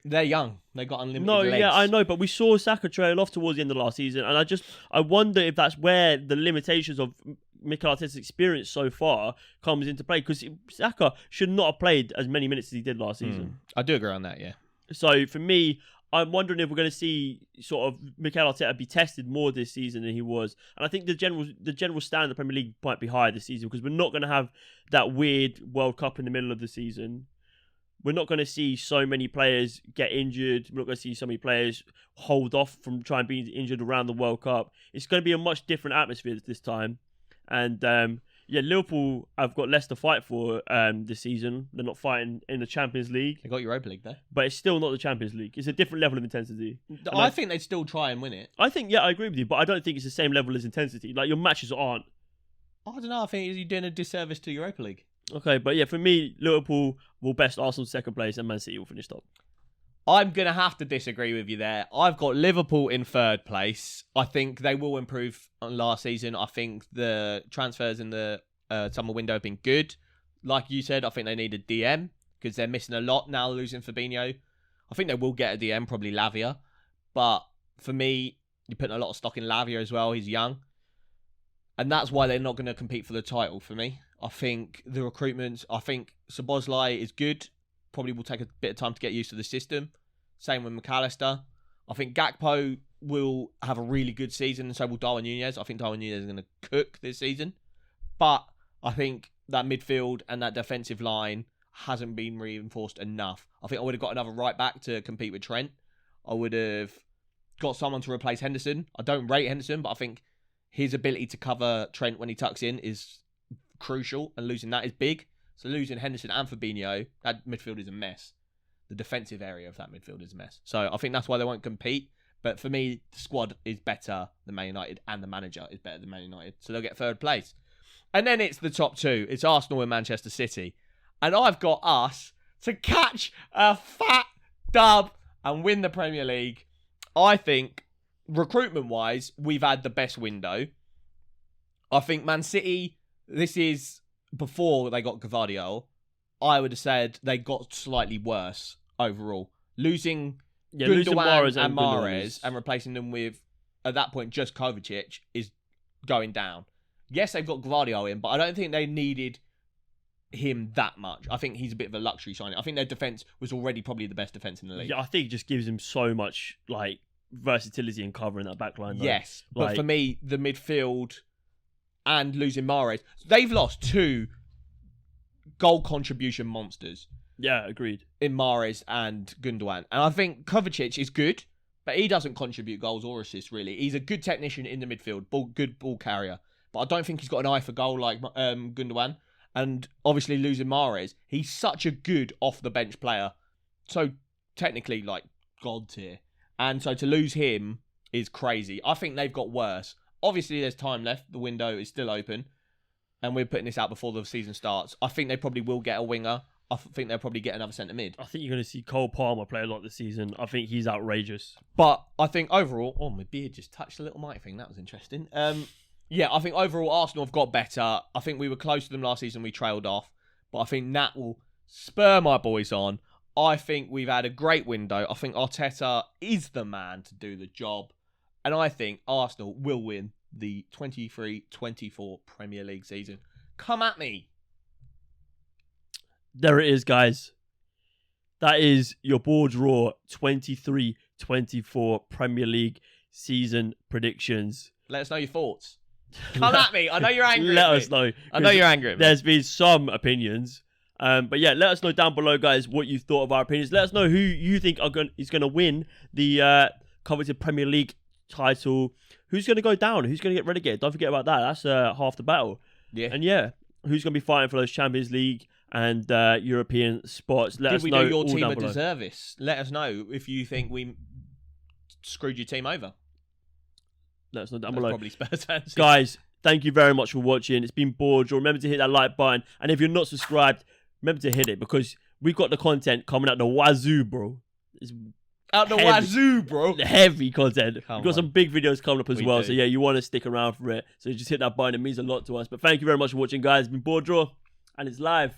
B: They're young. They got unlimited legs.
A: Yeah, I know, but we saw Saka trail off towards the end of last season, and I wonder if that's where the limitations of Mikel Arteta's experience so far comes into play, because Saka should not have played as many minutes as he did last season.
B: I do agree on that, yeah.
A: So for me, I'm wondering if we're going to see sort of Mikel Arteta be tested more this season than he was. And I think the general standard of the Premier League might be higher this season, because we're not going to have that weird World Cup in the middle of the season. We're not going to see so many players get injured. We're not going to see so many players hold off from trying to be injured around the World Cup. It's going to be a much different atmosphere this time. And Liverpool have got less to fight for this season. They're not fighting in the Champions League.
B: They got Europa League, though.
A: But it's still not the Champions League. It's a different level of intensity.
B: I think they'd still try and win it.
A: I think, I agree with you, but I don't think it's the same level as intensity. Your matches aren't.
B: I don't know. I think you're doing a disservice to Europa League.
A: Okay, but yeah, for me, Liverpool will best Arsenal second place and Man City will finish top.
B: I'm going to have to disagree with you there. I've got Liverpool in third place. I think they will improve on last season. I think the transfers in the summer window have been good. Like you said, I think they need a DM because they're missing a lot now, losing Fabinho. I think they will get a DM, probably Lavia. But for me, you're putting a lot of stock in Lavia as well. He's young. And that's why they're not going to compete for the title for me. I think the recruitment, I think Szoboszlai is good. Probably will take a bit of time to get used to the system. Same with McAllister. I think Gakpo will have a really good season, and so will Darwin Núñez. I think Darwin Núñez is going to cook this season. But I think that midfield and that defensive line hasn't been reinforced enough. I think I would have got another right back to compete with Trent. I would have got someone to replace Henderson. I don't rate Henderson, but I think his ability to cover Trent when he tucks in is crucial, and losing that is big. So losing Henderson and Fabinho, that midfield is a mess. The defensive area of that midfield is a mess. So I think that's why they won't compete. But for me, the squad is better than Man United, and the manager is better than Man United. So they'll get third place. And then it's the top two. It's Arsenal and Manchester City. And I've got us to catch a fat dub and win the Premier League. I think, recruitment-wise, we've had the best window. I think Man City, this is before they got Gvardiol. I would have said they got slightly worse overall. Losing Gundogan and Mahrez and replacing them with, at that point, just Kovacic is going down. Yes, they've got Gvardiol in, but I don't think they needed him that much. I think he's a bit of a luxury signing. I think their defence was already probably the best defence in the league.
A: Yeah, I think it just gives him so much versatility and cover in that back line. Though.
B: Yes, but for me, the midfield and losing Mahrez, they've lost two goal contribution monsters.
A: Yeah, agreed.
B: In Mahrez and Gundogan. And I think Kovacic is good, but he doesn't contribute goals or assists, really. He's a good technician in the midfield, good ball carrier. But I don't think he's got an eye for goal like Gundogan. And obviously losing Mahrez, he's such a good off-the-bench player. So technically, God tier. And so to lose him is crazy. I think they've got worse. Obviously, there's time left. The window is still open. And we're putting this out before the season starts. I think they probably will get a winger. I think they'll probably get another centre mid.
A: I think you're going to see Cole Palmer play a lot this season. I think he's outrageous.
B: But I think overall, my beard just touched the little mic thing. That was interesting. Yeah, I think overall Arsenal have got better. I think we were close to them last season. We trailed off. But I think that will spur my boys on. I think we've had a great window. I think Arteta is the man to do the job. And I think Arsenal will win the 23-24 Premier League season. Come at me.
A: There it is, guys. That is your BoreDraw 23-24 Premier League season predictions.
B: Let us know your thoughts. Come at me. I know you're angry
A: Let
B: at me.
A: us know.
B: I know you're angry at me.
A: There's been some opinions. But yeah, let us know down below, guys, what you thought of our opinions. Let us know who you think is going to win the coveted Premier League title. Who's going to go down? Who's going to get relegated? Don't forget about that. That's half the battle.
B: Yeah.
A: And yeah, who's going to be fighting for those Champions League and European spots? Let us know.
B: Did we do your
A: all
B: team
A: down
B: a
A: below.
B: disservice? Let us know if you think we screwed your team over.
A: Let us know down
B: That's
A: below.
B: probably Spurs fans.
A: Guys, thank you very much for watching. It's been BoreDraw. Remember to hit that like button. And if you're not subscribed, remember to hit it because we've got the content coming out the wazoo, bro. It's
B: out the
A: heavy.
B: wazoo, bro.
A: Heavy content. We've got
B: on.
A: some big videos coming up as
B: We
A: well.
B: do.
A: So yeah, you want to stick around for it. So just hit that button. It means a lot to us. But thank you very much for watching, guys. It's been BoreDraw and it's live.